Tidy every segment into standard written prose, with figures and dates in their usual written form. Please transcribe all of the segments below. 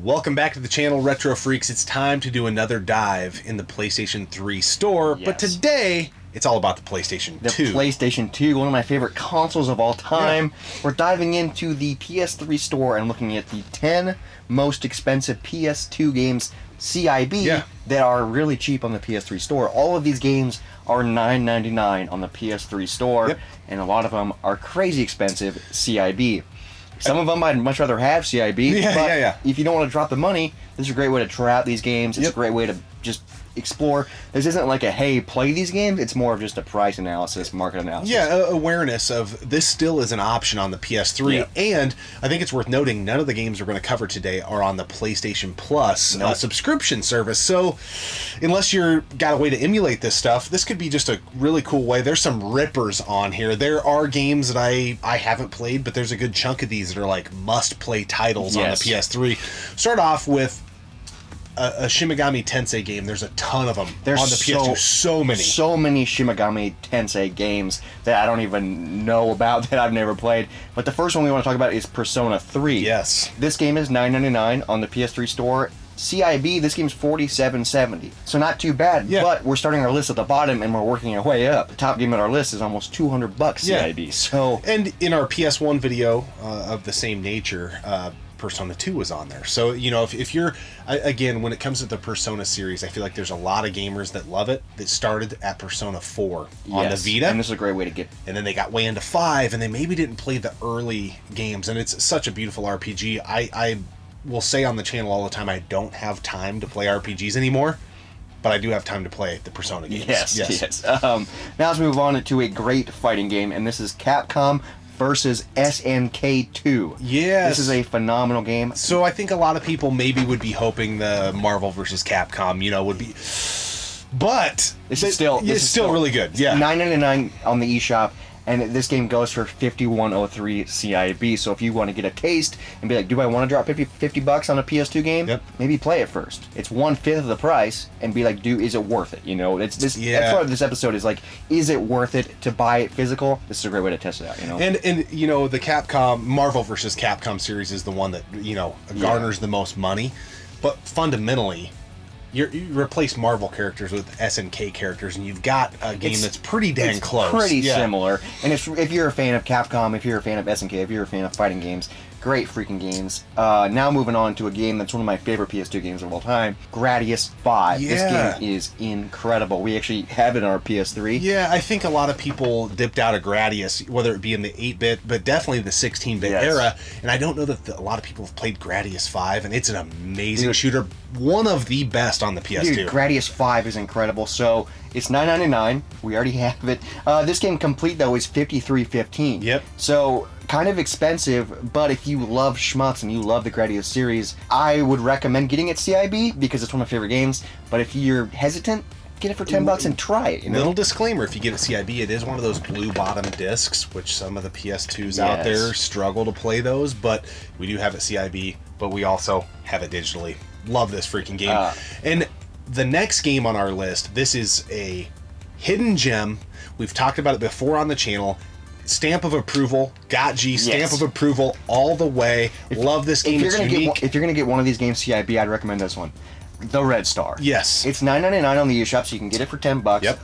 Welcome back to the channel, Retro Freaks. It's time to do another dive in the PlayStation 3 store, but today it's all about the PlayStation 2. The PlayStation 2, one of my favorite consoles of all time. Yeah. We're diving into the PS3 store and looking at the 10 most expensive PS2 games CIB that are really cheap on the PS3 store. All of these games are $9.99 on the PS3 store, and a lot of them are crazy expensive CIB. Some of them I'd much rather have CIB, but if you don't want to drop the money, this is a great way to try out these games. It's a great way to just explore. This isn't like a, hey, play these games. It's more of just a price analysis, market analysis. Yeah, awareness of this still is an option on the PS3. And I think it's worth noting, none of the games we're going to cover today are on the PlayStation Plus subscription service. So unless you're got a way to emulate this stuff, this could be just a really cool way. There's some rippers on here. There are games that I haven't played, but there's a good chunk of these that are like must-play titles on the PS3. Start off with a Shin Megami Tensei game. There's a ton of them on the PS2. So many Shin Megami Tensei games that I don't even know about, that I've never played. But the first one we want to talk about is Persona 3. Yes. This game is $9.99 on the PS3 store. CIB, this game's $47.70. So not too bad, but we're starting our list at the bottom and we're working our way up. The top game on our list is almost $200 CIB. So, and in our PS1 video of the same nature, Persona 2 was on there. So, you know, if you're, again, when it comes to the Persona series, I feel like there's a lot of gamers that love it, that started at Persona 4 on the Vita. And this is a great way to get... And then they got way into 5, and they maybe didn't play the early games, and it's such a beautiful RPG. I will say on the channel all the time, I don't have time to play RPGs anymore, but I do have time to play the Persona games. Yes. Now let's move on to a great fighting game, and this is Capcom versus SNK2. Yes. This is a phenomenal game. So I think a lot of people maybe would be hoping the Marvel versus Capcom, you know, would be... But this is still really good. Yeah. $9.99 on the eShop, and this game goes for $51.03 CIB. So if you want to get a taste and be like, do I want to drop $50 on a PS2 game? Maybe play it first. It's 1/5 of the price, and be like, is it worth it? You know, it's this. That's why this episode is like, is it worth it to buy it physical? This is a great way to test it out. You know, and you know, the Capcom Marvel versus Capcom series is the one that, you know, garners the most money, but fundamentally, you replace Marvel characters with SNK characters, and you've got a game that's pretty dang close. Pretty similar. And if you're a fan of Capcom, if you're a fan of SNK, if you're a fan of fighting games, great freaking games. Now moving on to a game that's one of my favorite PS2 games of all time, Gradius 5. This game is incredible. We actually have it on our PS3. Yeah, I think a lot of people dipped out of Gradius, whether it be in the 8-bit, but definitely the 16-bit era. And I don't know that a lot of people have played Gradius 5, and it's an amazing shooter. One of the best on the PS2. Dude, Gradius 5 is incredible. So it's $9.99. We already have it. This game complete, though, is $53.15. Yep. So kind of expensive, but if you love shmups and you love the Gradius series, I would recommend getting it CIB because it's one of my favorite games. But if you're hesitant, get it for $10 and try it. You know? Little disclaimer: if you get it CIB, it is one of those blue bottom discs, which some of the PS2s out there struggle to play those. But we do have it CIB, but we also have it digitally. Love this freaking game. And the next game on our list, this is a hidden gem. We've talked about it before on the channel. Stamp of approval, stamp of approval all the way. Love this game. It's unique. If you're gonna get one of these games CIB, I'd recommend this one. The Red Star. Yes. It's $9.99 on the eShop, so you can get it for $10. Yep.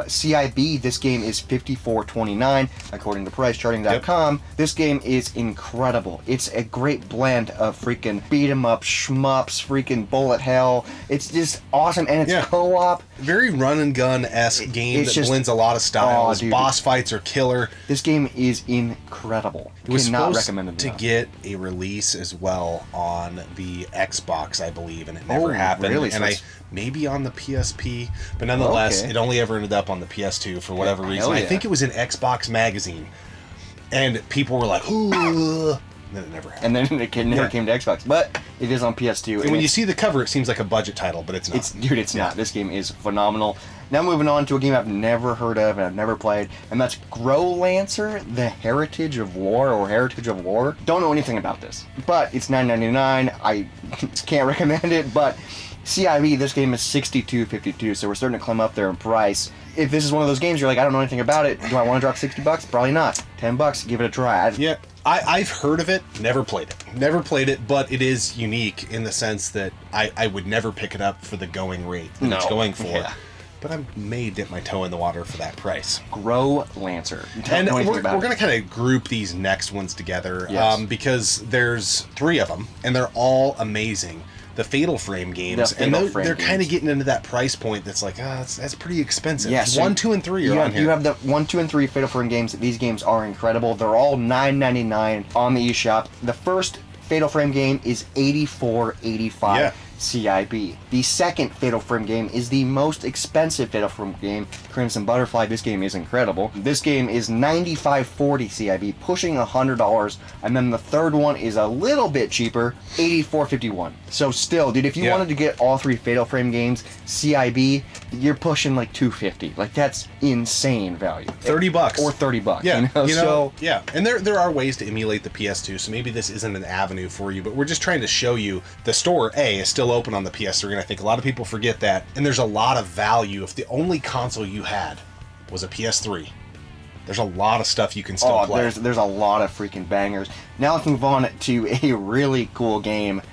CIB, this game is $54.29 according to PriceCharting.com. This game is incredible. It's a great blend of freaking beat 'em up, shmups, freaking bullet hell. It's just awesome, and it's co-op. Very run and gun-esque game that blends a lot of styles. Boss fights are killer. This game is incredible. It was supposed to get a release as well on the Xbox, I believe, and it never happened. Really? And maybe on the PSP, but nonetheless, it only ever ended up on the PS2 for whatever reason. I think it was in Xbox Magazine, and people were like, "Ooh." And then it never happened. And then it never came to Xbox, but it is on PS2. And when you see the cover, it seems like a budget title, but it's not. It's not. This game is phenomenal. Now moving on to a game I've never heard of and I've never played, and that's Growlancer, the Heritage of War, or Heritage of War. Don't know anything about this, but it's $9.99. I can't recommend it, but CIB, this game is $62.52, so we're starting to climb up there in price. If this is one of those games you're like, I don't know anything about it, do I want to drop $60? Probably not. $10, give it a try. Yeah, I've heard of it, never played it, but it is unique in the sense that I would never pick it up for the going rate that it's going for. Yeah. But I may dip my toe in the water for that price. Grow Lancer. And we're going to kind of group these next ones together because there's 3 of them, and they're all amazing. The Fatal Frame games, they're kind of getting into that price point that's like, that's pretty expensive. Yeah, so 1, 2, and 3 are on here. You have the 1, 2, and 3 Fatal Frame games. These games are incredible. They're all $9.99 on the eShop. The first Fatal Frame game is $84.85 CIB. The second Fatal Frame game is the most expensive Fatal Frame game, Crimson Butterfly. This game is incredible. This game is $95.40 CIB, pushing $100, and then the third one is a little bit cheaper, $84.51. So still, dude, if you wanted to get all 3 Fatal Frame games CIB, you're pushing like $250. Like, that's insane value. $30 or $30. Yeah, So yeah, and there are ways to emulate the PS2, so maybe this isn't an avenue for you, but we're just trying to show you the store is still open on the PS3, and I think a lot of people forget that. And there's a lot of value if the only console you had was a PS3. There's a lot of stuff you can still play. There's a lot of freaking bangers. Now let's move on to a really cool game,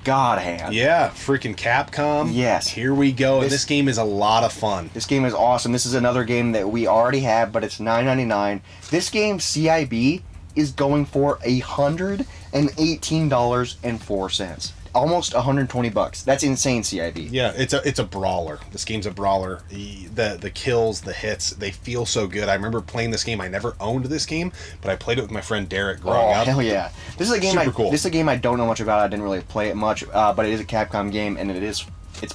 Godhead. Yeah, freaking Capcom. Yes. Here we go. This game is a lot of fun. This game is awesome. This is another game that we already have, but it's $9.99. This game, CIB, is going for $118.04. Almost $120. That's insane, CIB. Yeah, it's a brawler. This game's a brawler. The kills, the hits, they feel so good. I remember playing this game. I never owned this game, but I played it with my friend Derek growing up. Oh, hell yeah. This is a game cool. This is a game I don't know much about. I didn't really play it much, but it is a Capcom game, and it's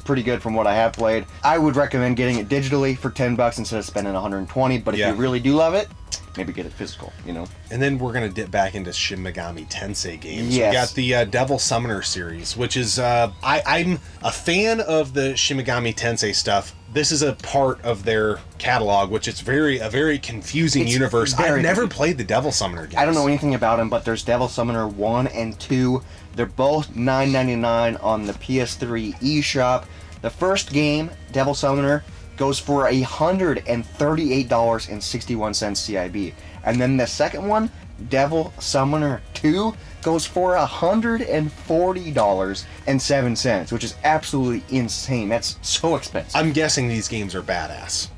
pretty good from what I have played. I would recommend getting it digitally for $10 instead of spending $120, but if you really do love it, maybe get it physical, And then we're going to dip back into Shin Megami Tensei games. Yes. We got the Devil Summoner series, which is, I'm a fan of the Shin Megami Tensei stuff. This is a part of their catalog, which is a very confusing universe. I've never played the Devil Summoner games. I don't know anything about them, but there's Devil Summoner 1 and 2. They're both $9.99 on the PS3 eShop. The first game, Devil Summoner, goes for $138.61 CIB. And then the second one, Devil Summoner 2, goes for $140.07, which is absolutely insane. That's so expensive. I'm guessing these games are badass.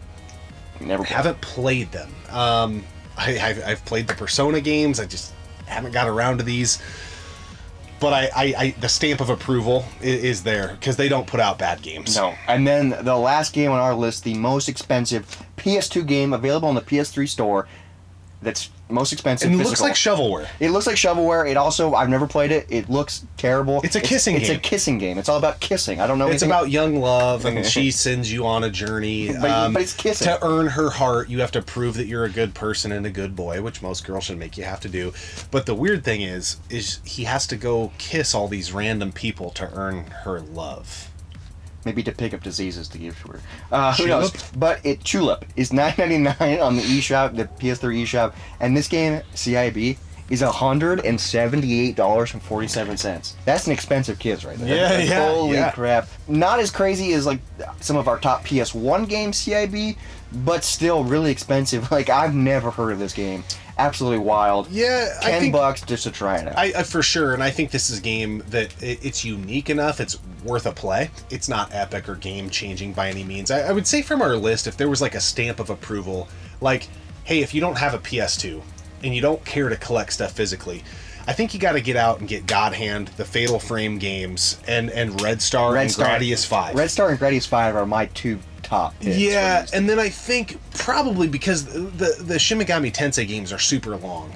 Never haven't played them. I've played the Persona games. I just haven't got around to these. But I the stamp of approval is there because they don't put out bad games. No. And then the last game on our list, the most expensive PS2 game available on the PS3 store. That's most expensive. And it looks like shovelware. It looks like shovelware. It also, I've never played it. It looks terrible. It's a kissing game. It's a kissing game. It's all about kissing. I don't know. It's about young love, and she sends you on a journey. But it's kissing. To earn her heart, you have to prove that you're a good person and a good boy, which most girls should make you have to do. But the weird thing is he has to go kiss all these random people to earn her love. Maybe to pick up diseases to give to her. Who knows? But Tulip is $9.99 on the eShop, the PS3 eShop, and this game, CIB, is $178.47. That's an expensive kiss right there. Holy crap. Not as crazy as like some of our top PS1 games, CIB, but still really expensive. Like, I've never heard of this game. Absolutely wild. Yeah, $10 just to try it out. I for sure, and I think this is a game that it's unique enough. It's worth a play. It's not epic or game changing by any means. I would say from our list, if there was like a stamp of approval, like, hey, if you don't have a PS2 and you don't care to collect stuff physically, I think you got to get out and get God Hand, the Fatal Frame games, and Red Star and Gradius 5. Red Star and Gradius 5 are my two top picks. Yeah, and then I think probably because the Shin Megami Tensei games are super long,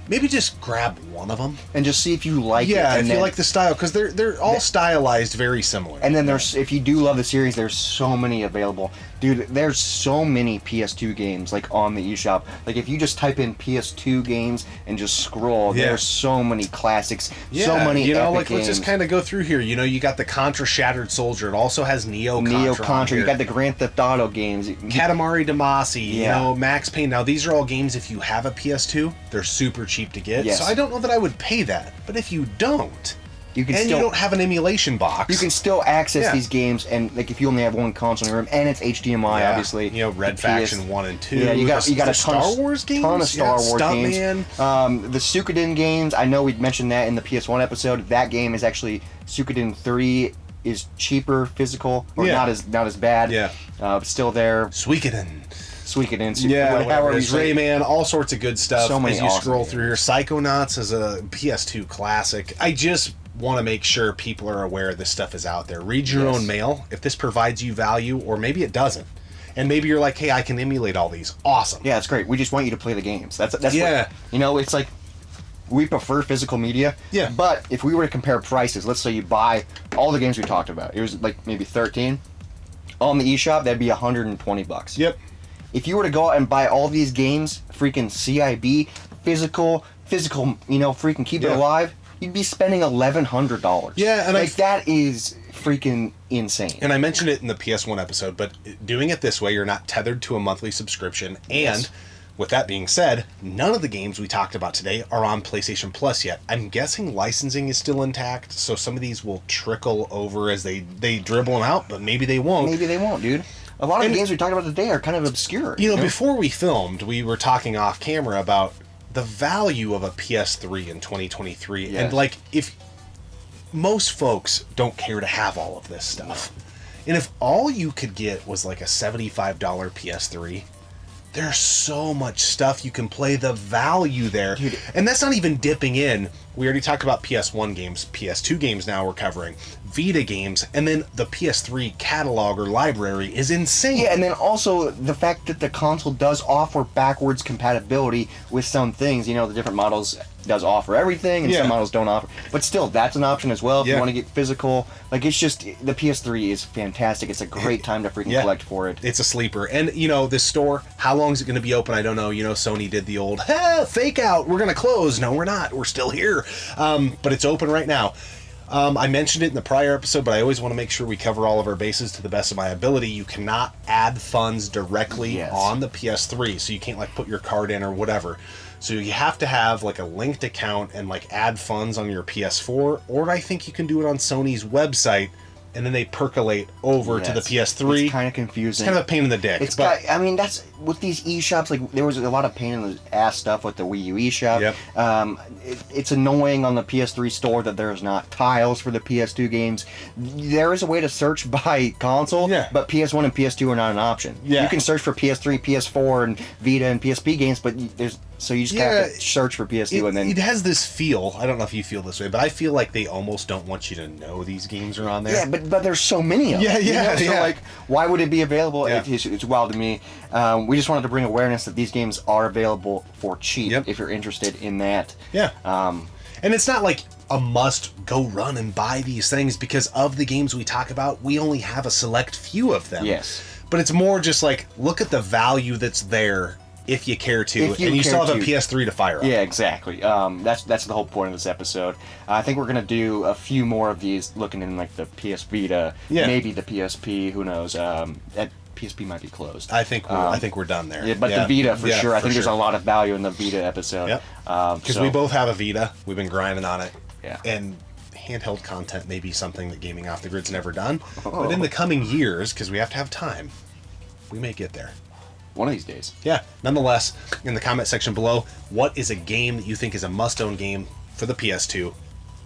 maybe just grab one of them and just see if you like it. Yeah, if you like the style, because they're all stylized very similar. And then if you do love the series, there's so many available. Dude, there's so many PS2 games like on the eShop. Like if you just type in PS2 games and just scroll, there's so many classics, so many epic games. Let's just kind of go through here. You got the Contra Shattered Soldier. It also has Neo Contra. You got the Grand Theft Auto games. Katamari Damacy, Max Payne. Now these are all games, if you have a PS2, they're super cheap to get. Yes. So I don't know that I would pay that. But if you don't, you can and still, you don't have an emulation box. You can still access these games, and like if you only have one console in your room, and it's HDMI, obviously. You know, Red Faction 1 and 2. Yeah, you got a ton of Star Wars games. Ton of Star Wars games. Stuntman. The Suikoden games. I know we mentioned that in the PS1 episode. That game is actually Suikoden 3 is cheaper, physical, or not as bad. Yeah, but still there. Suikoden, whatever. Rayman, all sorts of good stuff. So many as you awesome scroll games. through here. Psychonauts is a PS2 classic. I just want to make sure people are aware this stuff is out there. Read your own mail. If this provides you value, or maybe it doesn't, and maybe you're like, hey, I can emulate all these. Awesome. Yeah, it's great. We just want you to play the games. That's what, it's like. We prefer physical media. Yeah. But if we were to compare prices, let's say you buy all the games we talked about. It was like maybe 13 on the eShop. That'd be $120. Yep. If you were to go out and buy all these games, freaking CIB, physical, freaking keep it alive, you'd be spending $1,100. Yeah, and that is freaking insane. And I mentioned it in the PS1 episode, but doing it this way, you're not tethered to a monthly subscription. And with that being said, none of the games we talked about today are on PlayStation Plus yet. I'm guessing licensing is still intact, so some of these will trickle over as they dribble them out, but maybe they won't. Maybe they won't, dude. A lot of the games we talked about today are kind of obscure. You know, before we filmed, we were talking off camera about the value of a PS3 in 2023. Yes. And, like, if most folks don't care to have all of this stuff, and if all you could get was like a $75 PS3, there's so much stuff you can play, the value there. Dude. And that's not even dipping in. We already talked about PS1 games, PS2 games now we're covering, Vita games, and then the PS3 catalog or library is insane. Yeah, and then also the fact that the console does offer backwards compatibility with some things. You know, the different models does offer everything, and some models don't offer. But still, that's an option as well if you want to get physical. Like, it's just, the PS3 is fantastic. It's a great time to freaking collect for it. It's a sleeper. And, you know, this store, how long is it going to be open? I don't know. You know, Sony did the old, fake out, we're going to close. No, we're not. We're still here. But it's open right now. I mentioned it in the prior episode, but I always want to make sure we cover all of our bases to the best of my ability. You cannot add funds directly on the PS3, so you can't, like, put your card in or whatever. So you have to have, like, a linked account and, like, add funds on your PS4, or I think you can do it on Sony's website, and then they percolate over to the PS3. It's kind of confusing. It's kind of a pain in the dick. I mean, that's with these eShops. Like, there was a lot of pain in the ass stuff with the Wii U eShop. Yep. It's annoying on the PS3 store that there's not tiles for the PS2 games. There is a way to search by console, but PS1 and PS2 are not an option. You can search for PS3, PS4, and Vita and PSP games, but there's so you just have to search for PS2 and then... It has this feel, I don't know if you feel this way, but I feel like they almost don't want you to know these games are on there. Yeah, but there's so many of them. So, like, why would it be available? It's wild to me. We just wanted to bring awareness that these games are available for cheap if you're interested in that. And it's not like a must go run and buy these things because of the games we talk about. We only have a select few of them. But it's more just like, look at the value that's there if you care to, and you still have a PS3 to fire up. Yeah, exactly. That's the whole point of this episode. I think we're gonna do a few more of these, looking in like the PS Vita, maybe the PSP. Who knows? That PSP might be closed. I think we're done there. Yeah, but the Vita for sure. I think there's a lot of value in the Vita episode. Because we both have a Vita. We've been grinding on it. Yeah. And handheld content may be something that Gaming Off the Grid's never done. But in the coming years, because we have to have time, we may get there. One of these days. Yeah. Nonetheless, in the comment section below, what is a game that you think is a must-own game for the PS2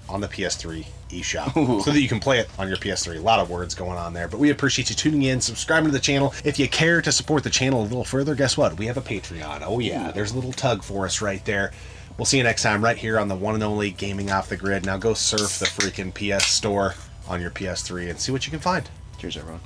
on the PS3 eShop so that you can play it on your PS3? A lot of words going on there, but we appreciate you tuning in, subscribing to the channel. If you care to support the channel a little further, guess what? We have a Patreon. Oh yeah, there's a little tug for us right there. We'll see you next time right here on the one and only Gaming Off the Grid. Now go surf the freaking PS Store on your PS3 and see what you can find. Cheers, everyone.